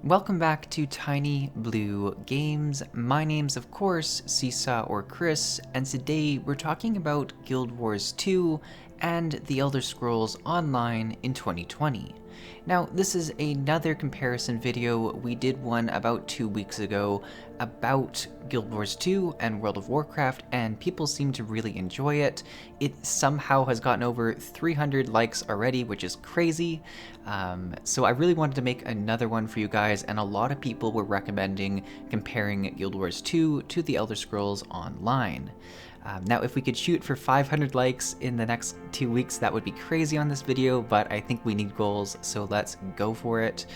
Welcome back to Tiny Blue Games. My name's of course Seesaw or Chris, and today we're talking about Guild Wars 2 and The Elder Scrolls Online in 2020. Now, this is another comparison video. We did one about 2 weeks ago about Guild Wars 2 and World of Warcraft, and people seem to really enjoy it. It somehow has gotten over 300 likes already, which is crazy. So I really wanted to make another one for you guys, and a lot of people were recommending comparing Guild Wars 2 to The Elder Scrolls Online. Now, if we could shoot for 500 likes in the next 2 weeks, that would be crazy on this video, but I think we need goals, so let's go for it.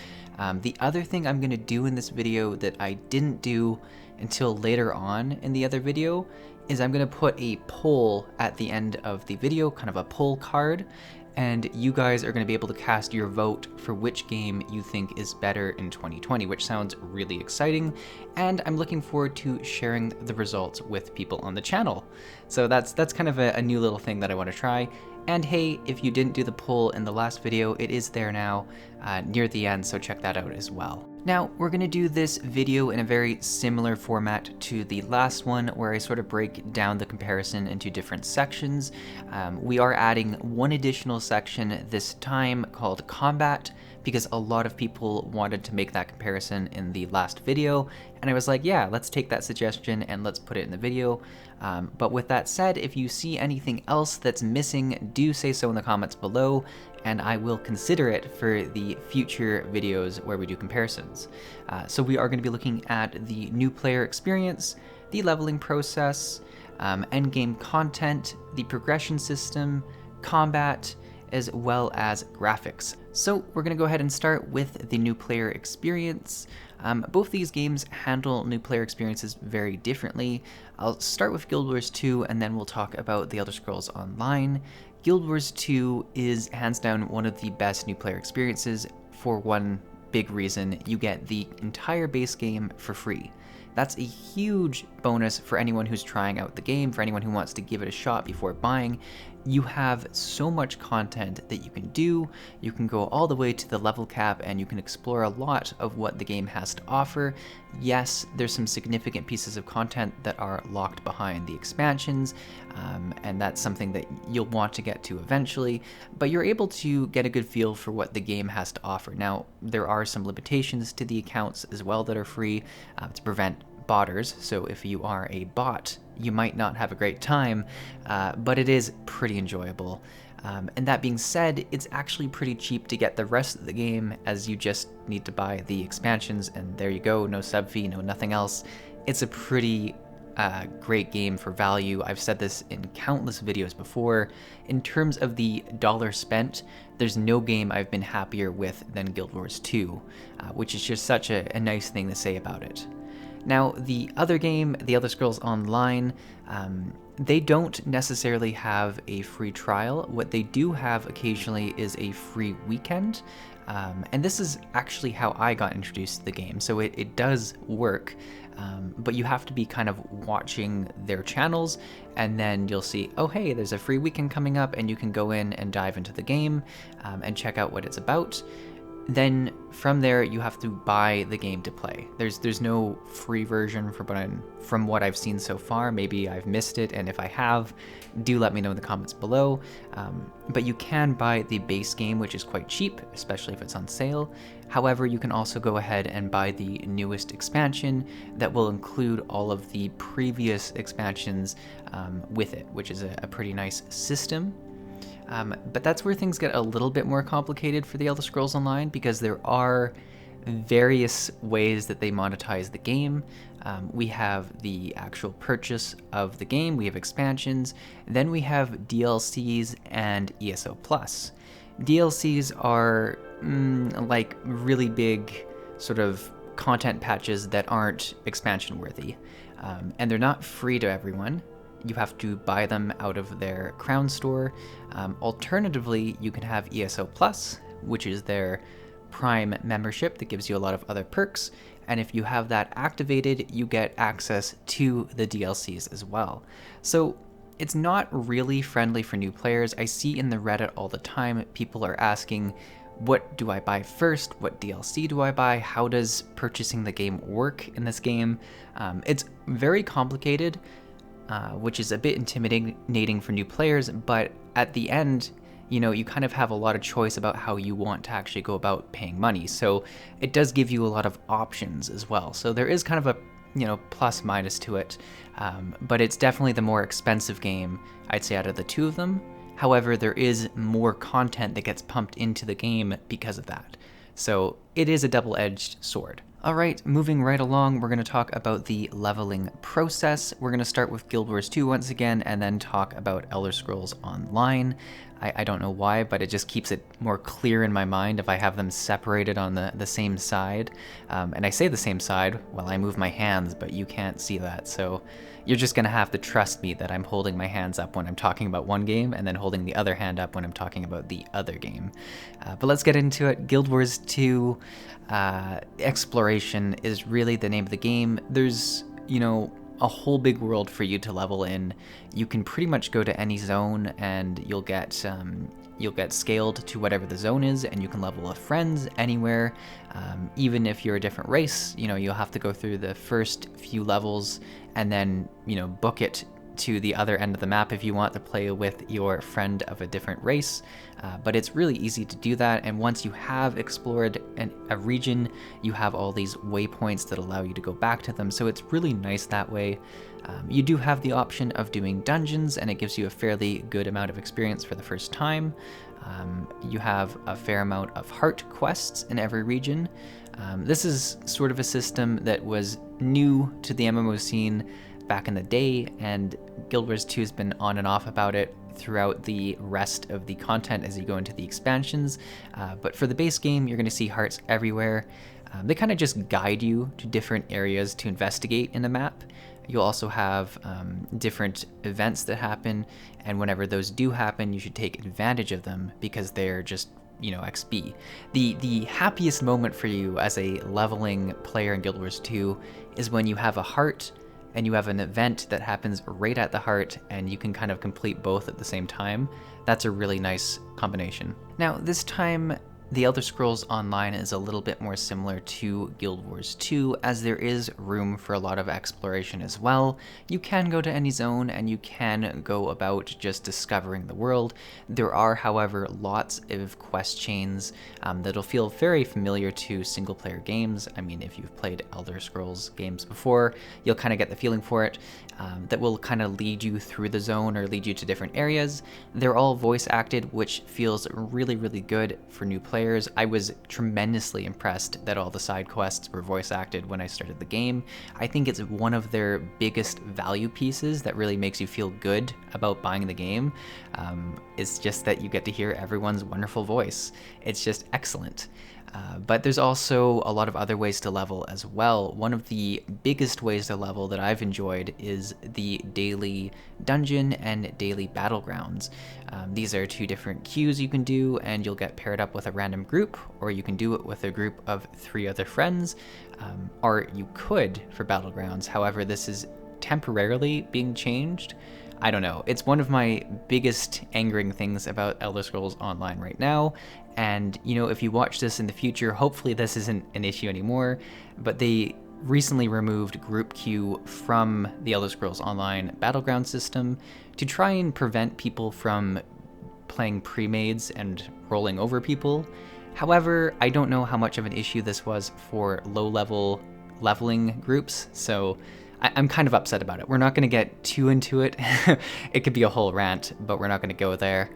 The other thing I'm going to do in this video that I didn't do until later on in the other video is I'm going to put a poll at the end of the video, kind of a poll card, and you guys are going to be able to cast your vote for which game you think is better in 2020, which sounds really exciting, and I'm looking forward to sharing the results with people on the channel. So that's kind of a new little thing that I want to try. And hey, if you didn't do the poll in the last video, it is there now near the end, so check that out as well. Now, we're going to do this video in a very similar format to the last one, where I sort of break down the comparison into different sections. We are adding one additional section this time called Combat, because a lot of people wanted to make that comparison in the last video, and I was like, yeah, let's take that suggestion and let's put it in the video. But with that said, if you see anything else that's missing, do say so in the comments below, and I will consider it for the future videos where we do comparisons. So we are going to be looking at the new player experience, the leveling process, endgame content, the progression system, combat, as well as graphics. So we're going to go ahead and start with the new player experience. Both these games handle new player experiences very differently. I'll start with Guild Wars 2 and then we'll talk about The Elder Scrolls Online. Guild Wars 2 is hands down one of the best new player experiences for one big reason: you get the entire base game for free. That's a huge bonus for anyone who's trying out the game, for anyone who wants to give it a shot before buying. You have so much content that you can do. You can go all the way to the level cap and you can explore a lot of what the game has to offer. Yes, there's some significant pieces of content that are locked behind the expansions, and that's something that you'll want to get to eventually, but you're able to get a good feel for what the game has to offer. Now, there are some limitations to the accounts as well that are free to prevent botters, so if you are a bot, you might not have a great time, but it is pretty enjoyable. And that being said, it's actually pretty cheap to get the rest of the game, as you just need to buy the expansions, and there you go, no sub fee, no nothing else. It's a pretty great game for value. I've said this in countless videos before. In terms of the dollar spent, there's no game I've been happier with than Guild Wars 2, which is just such a nice thing to say about it. Now, the other game, The Elder Scrolls Online, they don't necessarily have a free trial. What they do have occasionally is a free weekend, and this is actually how I got introduced to the game, so it does work, but you have to be kind of watching their channels, and then you'll see, oh hey, there's a free weekend coming up, and you can go in and dive into the game and check out what it's about. Then from there, you have to buy the game to play. There's no free version from what I've seen so far. Maybe I've missed it, and if I have, do let me know in the comments below. But you can buy the base game, which is quite cheap, especially if it's on sale. However, you can also go ahead and buy the newest expansion that will include all of the previous expansions with it, which is a pretty nice system. But that's where things get a little bit more complicated for The Elder Scrolls Online, because there are various ways that they monetize the game. We have the actual purchase of the game, we have expansions, then we have DLCs and ESO+. DLCs are like really big sort of content patches that aren't expansion worthy, and they're not free to everyone. You have to buy them out of their crown store. Alternatively, you can have ESO Plus, which is their Prime membership that gives you a lot of other perks, and if you have that activated, you get access to the DLCs as well. So it's not really friendly for new players. I see in the Reddit all the time, people are asking, what do I buy first? What DLC do I buy? How does purchasing the game work in this game? It's very complicated, which is a bit intimidating for new players, but at the end, you kind of have a lot of choice about how you want to actually go about paying money. So it does give you a lot of options as well. So there is kind of a plus minus to it, but it's definitely the more expensive game, I'd say, out of the two of them. However, there is more content that gets pumped into the game because of that. So it is a double-edged sword. All right, moving right along, we're going to talk about the leveling process. We're going to start with Guild Wars 2 once again, and then talk about Elder Scrolls Online. I don't know why, but it just keeps it more clear in my mind if I have them separated on the same side. And I say the same side while I move my hands, but you can't see that. So you're just going to have to trust me that I'm holding my hands up when I'm talking about one game and then holding the other hand up when I'm talking about the other game. But let's get into it. Guild Wars 2 exploration is really the name of the game. There's, a whole big world for you to level in. You can pretty much go to any zone and you'll get scaled to whatever the zone is, and you can level with friends anywhere. Even if you're a different race, you'll have to go through the first few levels and then, book it to the other end of the map if you want to play with your friend of a different race. But it's really easy to do that, and once you have explored a region, you have all these waypoints that allow you to go back to them, so it's really nice that way. You do have the option of doing dungeons, and it gives you a fairly good amount of experience for the first time. You have a fair amount of heart quests in every region. This is sort of a system that was new to the MMO scene back in the day, and Guild Wars 2 has been on and off about it throughout the rest of the content as you go into the expansions. But for the base game, you're going to see hearts everywhere. They kind of just guide you to different areas to investigate in the map. You'll also have different events that happen, and whenever those do happen, you should take advantage of them because they're just XP. The happiest moment for you as a leveling player in Guild Wars 2 is when you have a heart and you have an event that happens right at the heart, and you can kind of complete both at the same time. That's a really nice combination. Now, this time, The Elder Scrolls Online is a little bit more similar to Guild Wars 2, as there is room for a lot of exploration as well. You can go to any zone, and you can go about just discovering the world. There are, however, lots of quest chains that'll feel very familiar to single-player games. I mean, if you've played Elder Scrolls games before, you'll kind of get the feeling for it. That will kind of lead you through the zone or lead you to different areas. They're all voice acted, which feels really, really good for new players. I was tremendously impressed that all the side quests were voice acted when I started the game. I think it's one of their biggest value pieces that really makes you feel good about buying the game. It's just that you get to hear everyone's wonderful voice. It's just excellent. But there's also a lot of other ways to level as well. One of the biggest ways to level that I've enjoyed is the daily dungeon and daily battlegrounds. These are two different queues you can do, and you'll get paired up with a random group, or you can do it with a group of 3 other friends, or you could for battlegrounds. However, this is temporarily being changed. I don't know. It's one of my biggest angering things about Elder Scrolls Online right now. And, if you watch this in the future, hopefully this isn't an issue anymore. But they recently removed group queue from the Elder Scrolls Online battleground system to try and prevent people from playing pre-mades and rolling over people. However, I don't know how much of an issue this was for low-level leveling groups, so I'm kind of upset about it. We're not going to get too into it. It could be a whole rant, but we're not going to go there.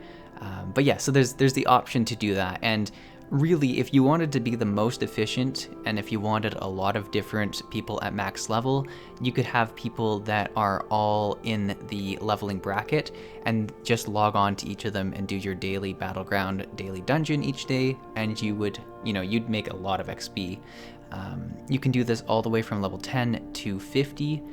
But yeah, so there's the option to do that. And really, if you wanted to be the most efficient, and if you wanted a lot of different people at max level, you could have people that are all in the leveling bracket and just log on to each of them and do your daily battleground, daily dungeon each day, and you would, you'd make a lot of XP. You can do this all the way from level 10 to 50.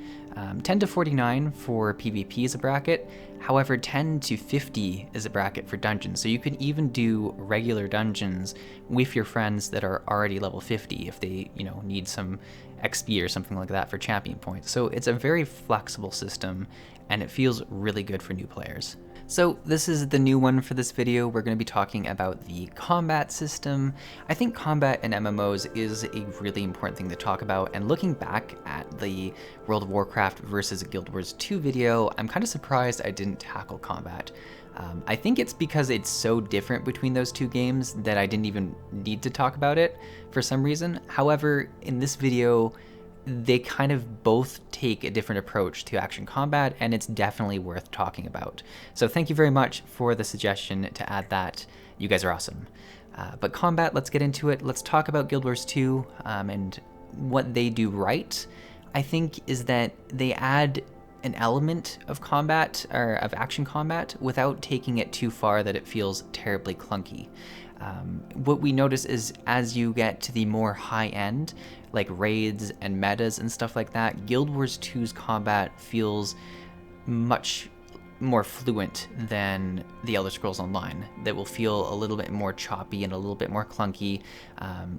10 to 49 for PvP is a bracket. However, 10 to 50 is a bracket for dungeons. So you can even do regular dungeons with your friends that are already level 50 if they, need some XP or something like that for champion points. So it's a very flexible system, and it feels really good for new players. So this is the new one for this video. We're going to be talking about the combat system. I think combat in MMOs is a really important thing to talk about, and looking back at the World of Warcraft versus Guild Wars 2 video, I'm kind of surprised I didn't tackle combat. I think it's because it's so different between those two games that I didn't even need to talk about it for some reason. However, in this video, they kind of both take a different approach to action combat, and it's definitely worth talking about. So thank you very much for the suggestion to add that. You guys are awesome. But combat, let's get into it. Let's talk about Guild Wars 2 and what they do right, I think, is that they add an element of combat, or of action combat, without taking it too far that it feels terribly clunky. What we notice is as you get to the more high end, like raids and metas and stuff like that, Guild Wars 2's combat feels much more fluent than the Elder Scrolls Online. That will feel a little bit more choppy and a little bit more clunky.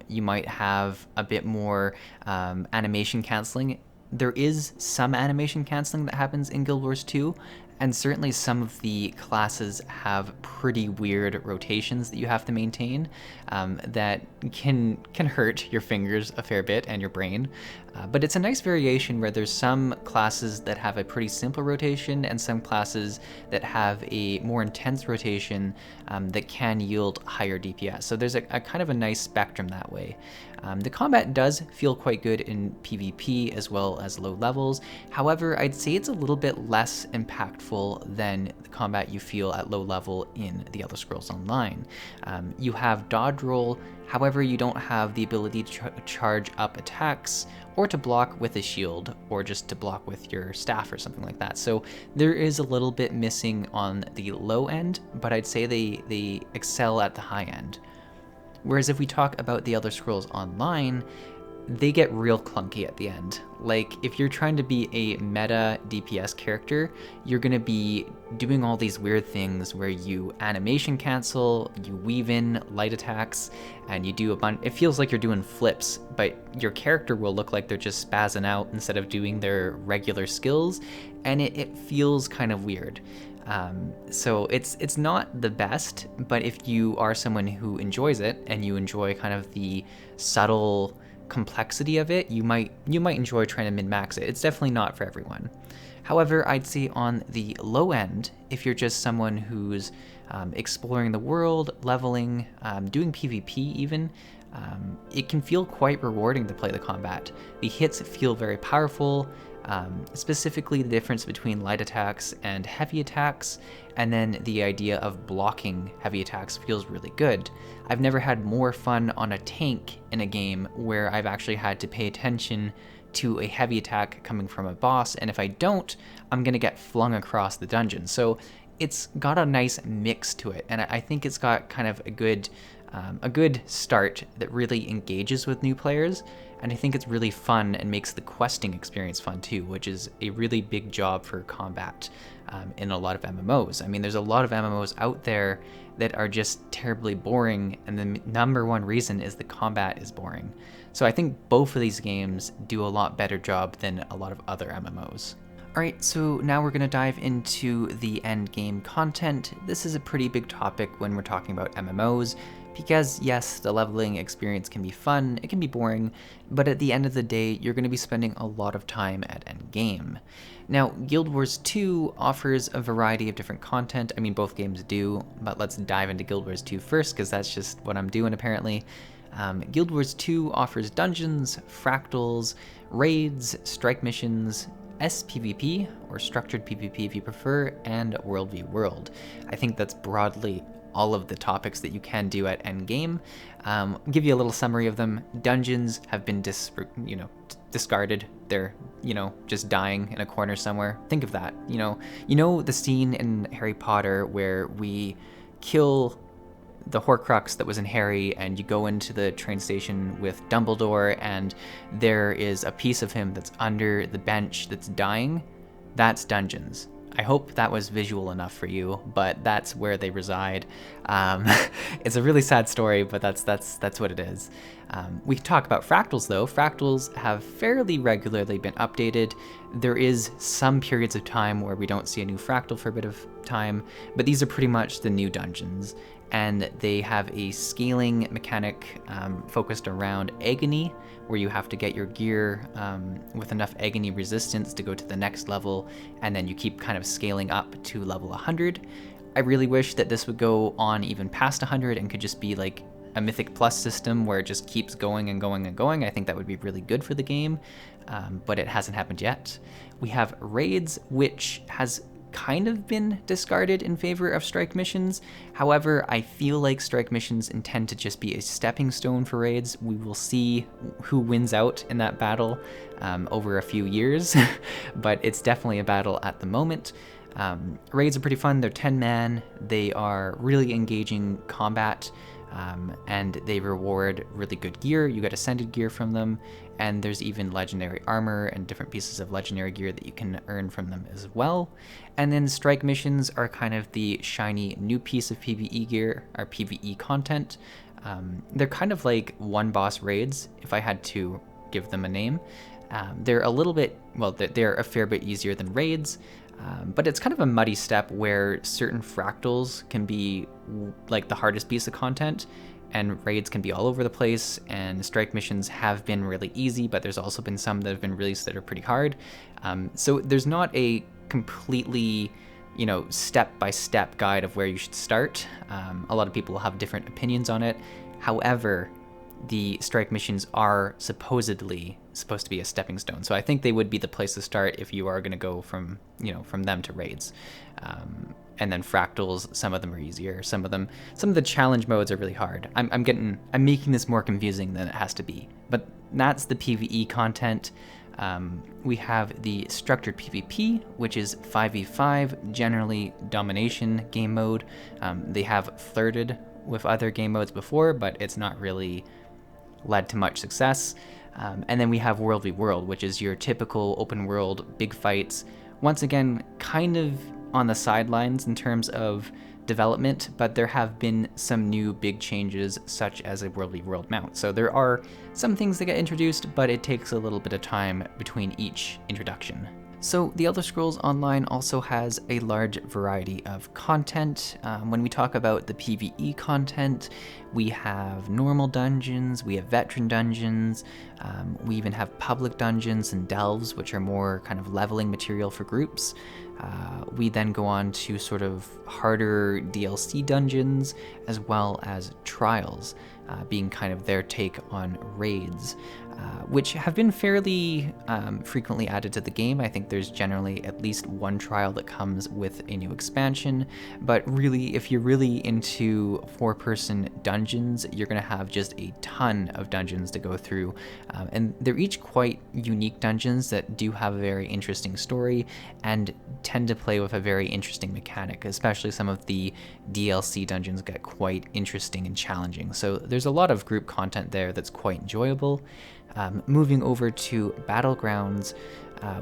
You might have a bit more animation canceling. There is some animation canceling that happens in Guild Wars 2, and certainly some of the classes have pretty weird rotations that you have to maintain that can hurt your fingers a fair bit and your brain. But it's a nice variation where there's some classes that have a pretty simple rotation and some classes that have a more intense rotation that can yield higher DPS. So there's a kind of a nice spectrum that way. The combat does feel quite good in PvP as well as low levels. However, I'd say it's a little bit less impactful than the combat you feel at low level in the Elder Scrolls Online. You have dodge roll, however you don't have the ability to charge up attacks or to block with a shield or just to block with your staff or something like that. So there is a little bit missing on the low end, but I'd say they excel at the high end. Whereas if we talk about the Elder Scrolls Online, they get real clunky at the end. Like, if you're trying to be a meta DPS character, you're going to be doing all these weird things where you animation cancel, you weave in light attacks, and you do a bunch. It feels like you're doing flips, but your character will look like they're just spazzing out instead of doing their regular skills, and it feels kind of weird. So it's not the best, but if you are someone who enjoys it and you enjoy kind of the subtle complexity of it, you might enjoy trying to min-max it. It's definitely not for everyone. However, I'd say on the low end, if you're just someone who's exploring the world, leveling, doing PvP even, it can feel quite rewarding to play the combat. The hits feel very powerful. Specifically the difference between light attacks and heavy attacks, and then the idea of blocking heavy attacks feels really good. I've never had more fun on a tank in a game where I've actually had to pay attention to a heavy attack coming from a boss, and if I don't, I'm gonna get flung across the dungeon. So it's got a nice mix to it, and I think it's got kind of a good start that really engages with new players, and I think it's really fun and makes the questing experience fun too, which is a really big job for combat in a lot of MMOs. I mean, there's a lot of MMOs out there that are just terribly boring, and the number one reason is the combat is boring. So I think both of these games do a lot better job than a lot of other MMOs. Alright, so now we're going to dive into the endgame content. This is a pretty big topic when we're talking about MMOs, because yes, the leveling experience can be fun, it can be boring, but at the end of the day, you're going to be spending a lot of time at endgame. Now, Guild Wars 2 offers a variety of different content. I mean, both games do, but let's dive into Guild Wars 2 first, because that's just what I'm doing apparently. Guild Wars 2 offers dungeons, fractals, raids, strike missions, SPVP, or structured PvP if you prefer, and worldview world. I think that's broadly all of the topics that you can do at endgame. I'll give you a little summary of them. Dungeons have been discarded. They're, just dying in a corner somewhere. Think of that. You know the scene in Harry Potter where we kill the Horcrux that was in Harry, and you go into the train station with Dumbledore, and there is a piece of him that's under the bench that's dying? That's dungeons. I hope that was visual enough for you, but that's where they reside. It's a really sad story, but that's what it is. We can talk about fractals though. Fractals have fairly regularly been updated. There is some periods of time where we don't see a new fractal for a bit of time, but these are pretty much the new dungeons. And they have a scaling mechanic focused around agony, where you have to get your gear with enough agony resistance to go to the next level, and then you keep kind of scaling up to level 100. I really wish that this would go on even past 100 and could just be like a Mythic Plus system where it just keeps going and going and going. I think that would be really good for the game, but it hasn't happened yet. We have raids, which has kind of been discarded in favor of strike missions. However, I feel like strike missions intend to just be a stepping stone for raids. We will see who wins out in that battle over a few years, but it's definitely a battle at the moment. Raids are pretty fun. They're 10-man. They are really engaging combat, and they reward really good gear. You get ascended gear from them, and there's even legendary armor and different pieces of legendary gear that you can earn from them as well. And then strike missions are kind of the shiny new piece of PvE gear, or PvE content. They're kind of like one boss raids, if I had to give them a name. They're a little bit, well, they're a fair bit easier than raids, but it's kind of a muddy step where certain fractals can be like the hardest piece of content, and raids can be all over the place, and strike missions have been really easy, but there's also been some that have been released that are pretty hard. So there's not a completely, step-by-step guide of where you should start. A lot of people have different opinions on it. However, the strike missions are supposedly supposed to be a stepping stone. So I think they would be the place to start if you are going to go from them to raids. And then fractals, some of them are easier. Some of the challenge modes are really hard. I'm making this more confusing than it has to be. But that's the PvE content. We have the structured PvP, which is 5v5, generally domination game mode. They have flirted with other game modes before, but it's not really led to much success. And then we have World v World, which is your typical open world big fights. Once again, kind of on the sidelines in terms of development, but there have been some new big changes, such as a World v World mount. So there are some things that get introduced, but it takes a little bit of time between each introduction. So The Elder Scrolls Online also has a large variety of content. When we talk about the PvE content, we have normal dungeons, we have veteran dungeons, we even have public dungeons and delves, which are more kind of leveling material for groups. We then go on to sort of harder DLC dungeons, as well as trials, being kind of their take on raids, which have been fairly frequently added to the game. I think there's generally at least one trial that comes with a new expansion, but really, if you're really into 4-person dungeons, you're going to have just a ton of dungeons to go through, and they're each quite unique dungeons that do have a very interesting story and tend to play with a very interesting mechanic. Especially some of the DLC dungeons get quite interesting and challenging, so there's a lot of group content there that's quite enjoyable. Moving over to Battlegrounds,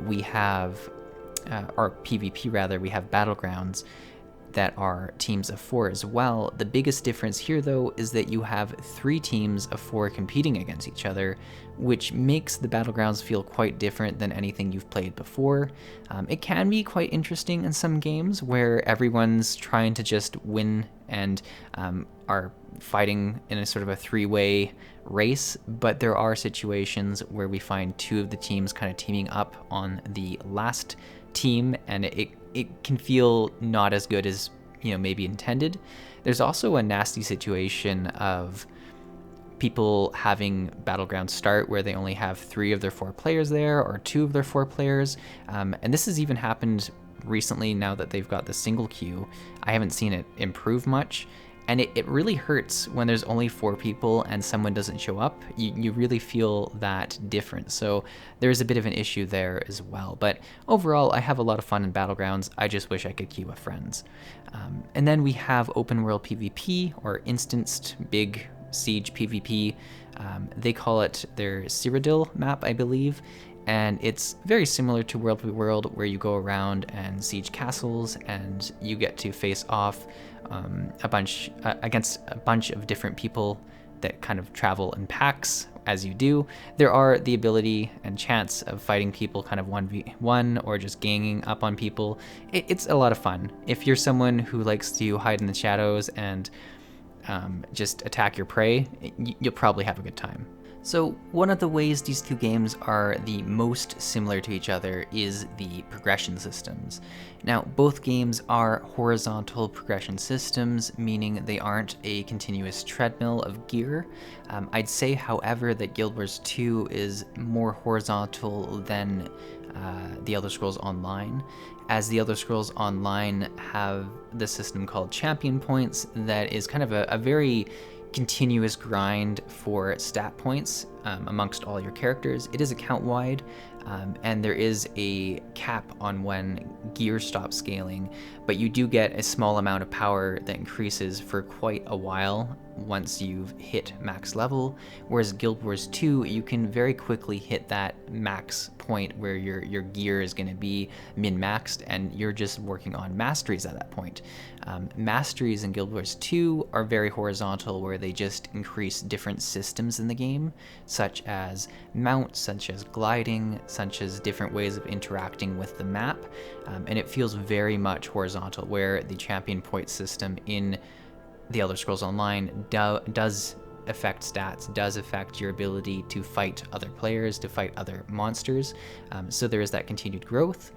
we have, or PvP rather, we have Battlegrounds that are teams of 4 as well. The biggest difference here, though, is that you have 3 teams of 4 competing against each other, which makes the Battlegrounds feel quite different than anything you've played before. It can be quite interesting in some games where everyone's trying to just win and are fighting in a sort of a 3-way race, but there are situations where we find 2 of the teams kind of teaming up on the last team, and it can feel not as good as maybe intended. There's also a nasty situation of people having Battlegrounds start where they only have 3 of their 4 players there, or 2 of their 4 players, and this has even happened recently now that they've got the single queue. I haven't seen it improve much, and it really hurts when there's only 4 people and someone doesn't show up. You really feel that difference. So there's a bit of an issue there as well. But overall, I have a lot of fun in Battlegrounds. I just wish I could queue with friends. And then we have open world PvP, or instanced big siege PvP. They call it their Cyrodiil map, I believe. and it's very similar to World v World, where you go around and siege castles, and you get to face off against a bunch of different people that kind of travel in packs. As you do, there are the ability and chance of fighting people kind of 1v1 or just ganging up on people. It's a lot of fun. If you're someone who likes to hide in the shadows and just attack your prey, you'll probably have a good time. So one of the ways these two games are the most similar to each other is the progression systems. Now, both games are horizontal progression systems, meaning they aren't a continuous treadmill of gear. I'd say, however, that Guild Wars 2 is more horizontal than The Elder Scrolls Online, as The Elder Scrolls Online have the system called champion points that is kind of a very continuous grind for stat points amongst all your characters. It is account-wide, and there is a cap on when gear stops scaling, but you do get a small amount of power that increases for quite a while once you've hit max level, whereas Guild Wars 2, you can very quickly hit that max point where your gear is going to be min-maxed, and you're just working on masteries at that point. Masteries in Guild Wars 2 are very horizontal, where they just increase different systems in the game, such as mounts, such as gliding, such as different ways of interacting with the map, and it feels very much horizontal, where the champion point system in The Elder Scrolls Online does affect stats, does affect your ability to fight other players, to fight other monsters, so there is that continued growth.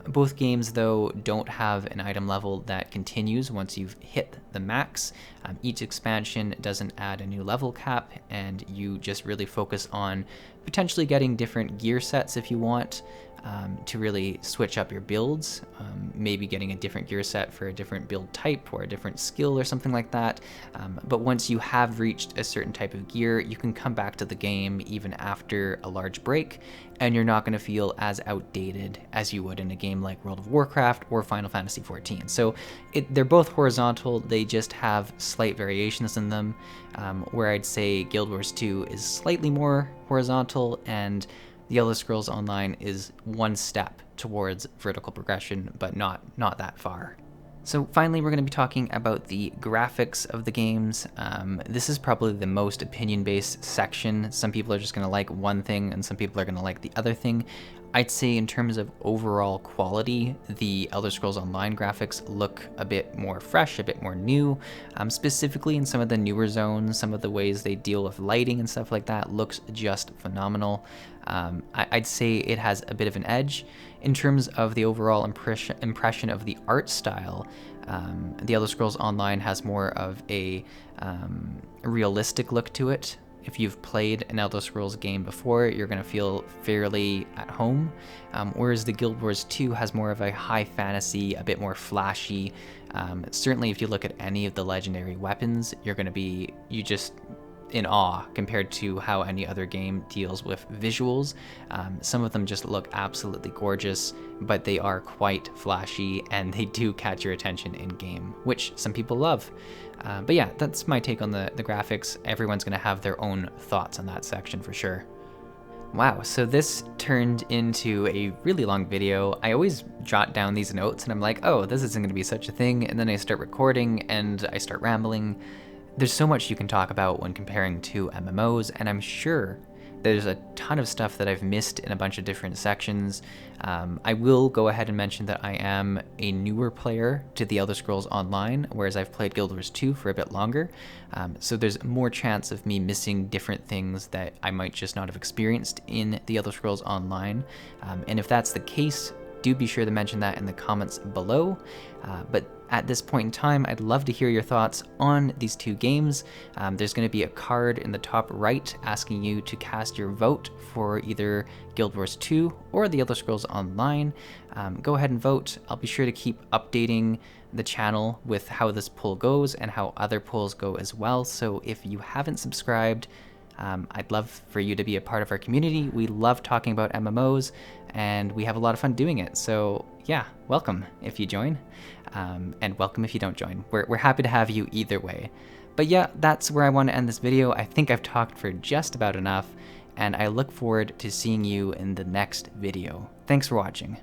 Both games, though, don't have an item level that continues once you've hit the max. Each expansion doesn't add a new level cap, and you just really focus on potentially getting different gear sets if you want, to really switch up your builds, maybe getting a different gear set for a different build type or a different skill or something like that. But once you have reached a certain type of gear, you can come back to the game even after a large break, and you're not going to feel as outdated as you would in a game like World of Warcraft or Final Fantasy XIV. So they're both horizontal, they just have slight variations in them, where I'd say Guild Wars 2 is slightly more horizontal, and The Elder Scrolls Online is one step towards vertical progression, but not that far. So finally, we're going to be talking about the graphics of the games. This is probably the most opinion-based section. Some people are just going to like one thing, and some people are going to like the other thing. I'd say in terms of overall quality, the Elder Scrolls Online graphics look a bit more fresh, a bit more new. Specifically in some of the newer zones, some of the ways they deal with lighting and stuff like that looks just phenomenal. I'd say it has a bit of an edge. In terms of the overall impression of the art style, the Elder Scrolls Online has more of a realistic look to it. If you've played an Elder Scrolls game before, you're going to feel fairly at home, whereas the Guild Wars 2 has more of a high fantasy, a bit more flashy. Certainly if you look at any of the legendary weapons, you're going to be just in awe compared to how any other game deals with visuals. Some of them just look absolutely gorgeous, but they are quite flashy, and they do catch your attention in game, which some people love. But yeah, that's my take on the graphics. Everyone's going to have their own thoughts on that section for sure. Wow, so this turned into a really long video. I always jot down these notes and I'm like, oh, this isn't going to be such a thing, and then I start recording and I start rambling. There's so much you can talk about when comparing two MMOs, and I'm sure there's a ton of stuff that I've missed in a bunch of different sections. I will go ahead and mention that I am a newer player to The Elder Scrolls Online, whereas I've played Guild Wars 2 for a bit longer. So there's more chance of me missing different things that I might just not have experienced in The Elder Scrolls Online. And if that's the case, do be sure to mention that in the comments below. But at this point in time, I'd love to hear your thoughts on these two games. There's going to be a card in the top right asking you to cast your vote for either Guild Wars 2 or The Elder Scrolls Online. Go ahead and vote. I'll be sure to keep updating the channel with how this poll goes and how other polls go as well. So if you haven't subscribed, I'd love for you to be a part of our community. We love talking about MMOs, and we have a lot of fun doing it. So yeah, welcome if you join, and welcome if you don't join. We're happy to have you either way. But yeah, that's where I want to end this video. I think I've talked for just about enough, and I look forward to seeing you in the next video. Thanks for watching.